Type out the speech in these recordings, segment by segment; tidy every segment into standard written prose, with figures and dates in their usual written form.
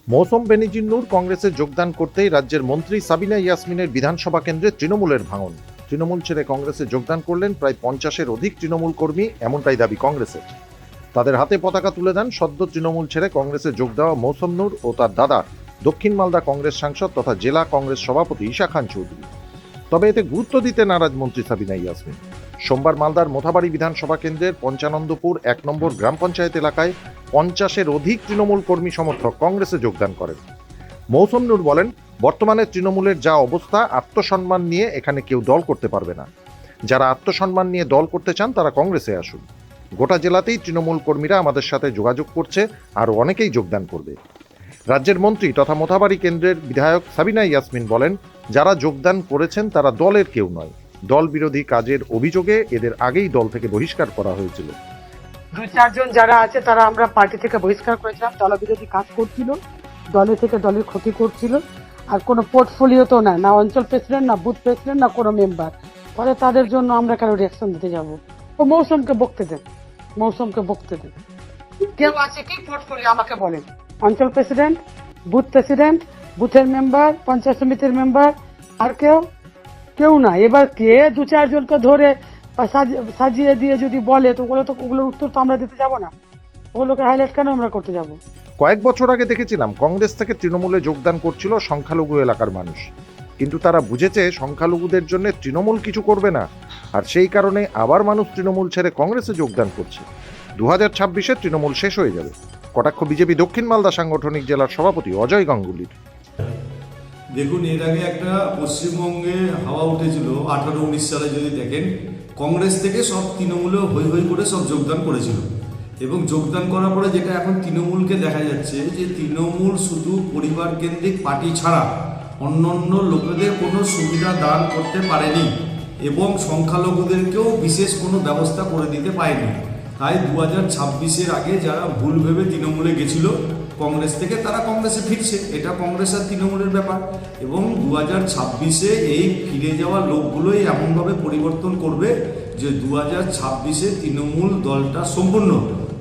মৌসুম বেনিজিন্নুর কংগ্রেসে যোগদান করতেই রাজ্যের মন্ত্রী সাবিনা ইয়াসমিনের বিধানসভা কেন্দ্রে তৃণমূলের ভাঙন। তৃণমূল ছেড়ে কংগ্রেসে যোগদান করলেন প্রায় 50-এর অধিক তৃণমূল কর্মী, এমনটাই দাবি কংগ্রেসের। তাদের হাতে পতাকা তুলে দেন সদ্য তৃণমূল ছেড়ে কংগ্রেসে যোগ দেওয়া মৌসুম নূর ও তার দাদা দক্ষিণ মালদা কংগ্রেস সাংসদ তথা জেলা কংগ্রেস সভাপতি ঈশা খান চৌধুরী। তবে এতে গুরুত্ব দিতে নারাজ মন্ত্রী সাবিনা ইয়াসমিন। সোমবার মালদার মোথাবাড়ি বিধানসভা কেন্দ্রের পঞ্চানন্দপুর 1 নম্বর গ্রাম পঞ্চায়েত এলাকায় 50-এর অধিক তৃণমূল কর্মী সমর্থক কংগ্রেসে যোগদান করেন। মৌসুম নূর বলেন, বর্তমানে তৃণমূলের যা অবস্থা, আত্মসম্মান নিয়ে এখানে কেউ দল করতে পারবে না। যারা আত্মসম্মান নিয়ে দল করতে চান তারা কংগ্রেসে আসুন। গোটা জেলাতেই তৃণমূল কর্মীরা আমাদের সাথে যোগাযোগ করছে, আর অনেকেই যোগদান করবে। রাজ্যের মন্ত্রী তথা মোথাবাড়ি কেন্দ্রের বিধায়ক সাবিনা ইয়াসমিন বলেন, যারা যোগদান করেছেন তারা দলের কেউ নয়। দল বিরোধী কাজের অভিযোগে এদের আগেই দল থেকে বহিষ্কার করা হয়েছিল। 2-4 জন যারা আছে তারা আমরা পার্টি থেকে বহিষ্কার করেছিলাম। দল বিরোধী কাজ করছিল, দলে থেকে দলের ক্ষতি করছিল, আর কোনো পোর্টফোলিও তো না অঞ্চল প্রেসিডেন্ট, না বুথ প্রেসিডেন্ট, না কোনো মেম্বার। ফলে তাদের জন্য আমরা কেন রিয়াকশন দিতে যাব? ও মৌসুমকে বকতে দেন, মৌসুমকে বকতে দেন। কেউ আছে কি পোর্টফোলিও আমাকে বলেন? অঞ্চল প্রেসিডেন্ট, বুথ প্রেসিডেন্ট, বুথের মেম্বার, পঞ্চায়েত সমিতির মেম্বার, আর কেউ না। এবার কে 2-4 জনকে ধরে সাজিয়ে দিয়ে যদি বলে, তো ওগুলোর উত্তর তো আমরা দিতে যাব না। ওগুলোকে হাইলাইট কেন আমরা করতে যাব? কয়েক বছর আগে দেখেছিলাম কংগ্রেস থেকে তৃণমূলে যোগদান করছিল সংখ্যালঘু এলাকার মানুষ, কিন্তু তারা বুঝেছে সংখ্যালঘুদের জন্য তৃণমূল কিছু করবে না, আর সেই কারণে আবার মানুষ তৃণমূল ছেড়ে কংগ্রেসে যোগদান করছে। 2026-এ তৃণমূল শেষ হয়ে যাবে। কটাক্ষ বিজেপি দক্ষিণ মালদা সাংগঠনিক জেলার সভাপতি অজয় গাঙ্গুলির। দেখুন, এর আগে একটা পশ্চিমবঙ্গে হাওয়া উঠেছিল 18-19 সালে, যদি দেখেন কংগ্রেস থেকে সব তৃণমূলে হৈ হৈ করে সব যোগদান করেছিল, এবং যোগদান করার পরে যেটা এখন তৃণমূলকে দেখা যাচ্ছে যে তৃণমূল শুধু পরিবার কেন্দ্রিক পার্টি ছাড়া অন্যান্য লোকেদের কোনো সুবিধা দান করতে পারেনি, এবং সংখ্যালঘুদেরকেও বিশেষ কোনো ব্যবস্থা করে দিতে পারেনি। তাই 2026-এর আগে যারা ভুল ভেবে তৃণমূলে গেছিল কংগ্রেস থেকে, তারা কংগ্রেসে ফিরছে। এটা কংগ্রেস আর তৃণমূলের ব্যাপার, এবং 2026-এ এই ফিরে যাওয়া লোকগুলোই এমনভাবে পরিবর্তন করবে যে 2026-এ তৃণমূল দলটা সম্পূর্ণ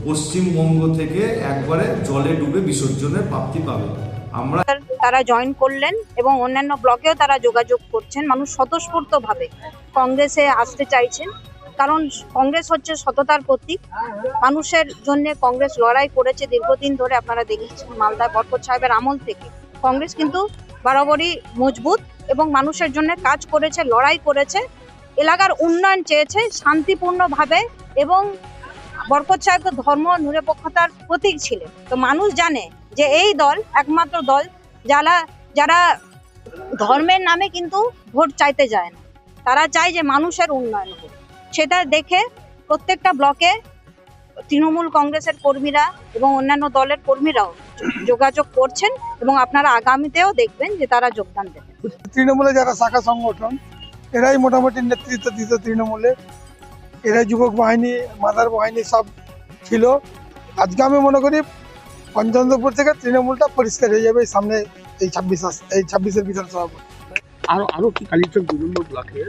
পশ্চিমবঙ্গ থেকে একবারে জলে ডুবে বিসর্জনের প্রাপ্তি পাবে। তারা জয়েন করলেন এবং অন্যান্য ব্লকেও তারা যোগাযোগ করছেন। মানুষ স্বতঃস্ফূর্তভাবে কংগ্রেসে আসতে চাইছেন, কারণ কংগ্রেস হচ্ছে সততার প্রতীক। মানুষের জন্য কংগ্রেস লড়াই করেছে দীর্ঘদিন ধরে। আপনারা দেখেছেন মালদা বরকত সাহেবের আমল থেকে কংগ্রেস কিন্তু বরাবরই মজবুত এবং মানুষের জন্য কাজ করেছে, লড়াই করেছে, এলাকার উন্নয়ন চেয়েছে শান্তিপূর্ণভাবে, এবং বরকত সাহেব ধর্ম নিরপেক্ষতার প্রতীক ছিলেন। তো মানুষ জানে যে এই দল একমাত্র দল যারা ধর্মের নামে কিন্তু ভোট চাইতে যায় না, তারা চায় যে মানুষের উন্নয়ন হোক। সেটা দেখে প্রত্যেকটা ব্লকে তৃণমূল কংগ্রেসের কর্মীরা এবং অন্যান্য দলের কর্মীরাও যোগাযোগ করছেন, এবং আপনারা আগামীতেও দেখবেন যে তারা যোগদান দেবেন। তৃণমূলে যারা শাখা সংগঠন, এরাই মোটামুটি নেতৃত্ব দিত তৃণমূলে। এরাই যুবক বাহিনী, মাদার বাহিনী সব ছিল। আজকে আমি মনে করি পঞ্চানন্দপুর থেকে তৃণমূলটা পরিষ্কার হয়ে যাবে সামনে এই 26-এর বিধানসভা। আরো কি কালীচক 2 নম্বর ব্লকে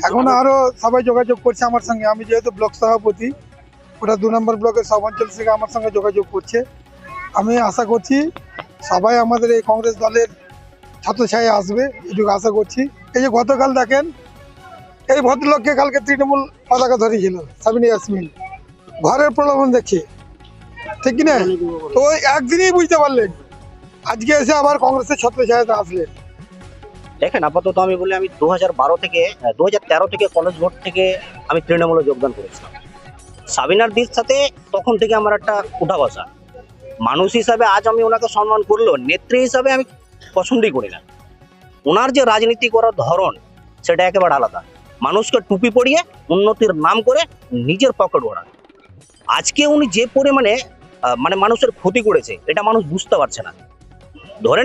এখন আরো সবাই যোগাযোগ করছে আমার সঙ্গে। আমি যেহেতু ব্লক সভাপতি, ওটা 2 নম্বর ব্লকের সব অঞ্চল থেকে আমার সঙ্গে যোগাযোগ করছে। আমি আশা করছি সবাই আমাদের এই কংগ্রেস দলের ছাত্রছায়া আসবে, এটুকু আশা করছি। এই যে গতকাল দেখেন, এই ভদ্রলোককে কালকে তৃণমূল পতাকা ধরিয়েছিল সাবিনা ইয়াসমিন, ঘরের প্রলোভন দেখে, ঠিক কিনা? তো একদিনই বুঝতে পারলেন, আজকে এসে আবার কংগ্রেসের ছত্রছায়াতে আসলেন। দেখেন, আপাতত আমি বলি, আমি 2013 থেকে কলেজ ভোট থেকে আমি তৃণমূলে যোগদান করেছিলাম। সাবিনার দিক সাথে তখন থেকে আমার একটা উঠা বসা। মানুষ হিসাবে আজ আমি ওনাকে সম্মান করলেও নেত্রী হিসাবে আমি পছন্দই করি না। ওনার যে রাজনীতি করার ধরন সেটা একেবারে আলাদা। মানুষকে টুপি পরিয়ে উন্নতির নাম করে নিজের পকেট ভরা। আজকে উনি যে পরিমাণে মানুষের ক্ষতি করেছে এটা মানুষ বুঝতে পারছে না। ধরে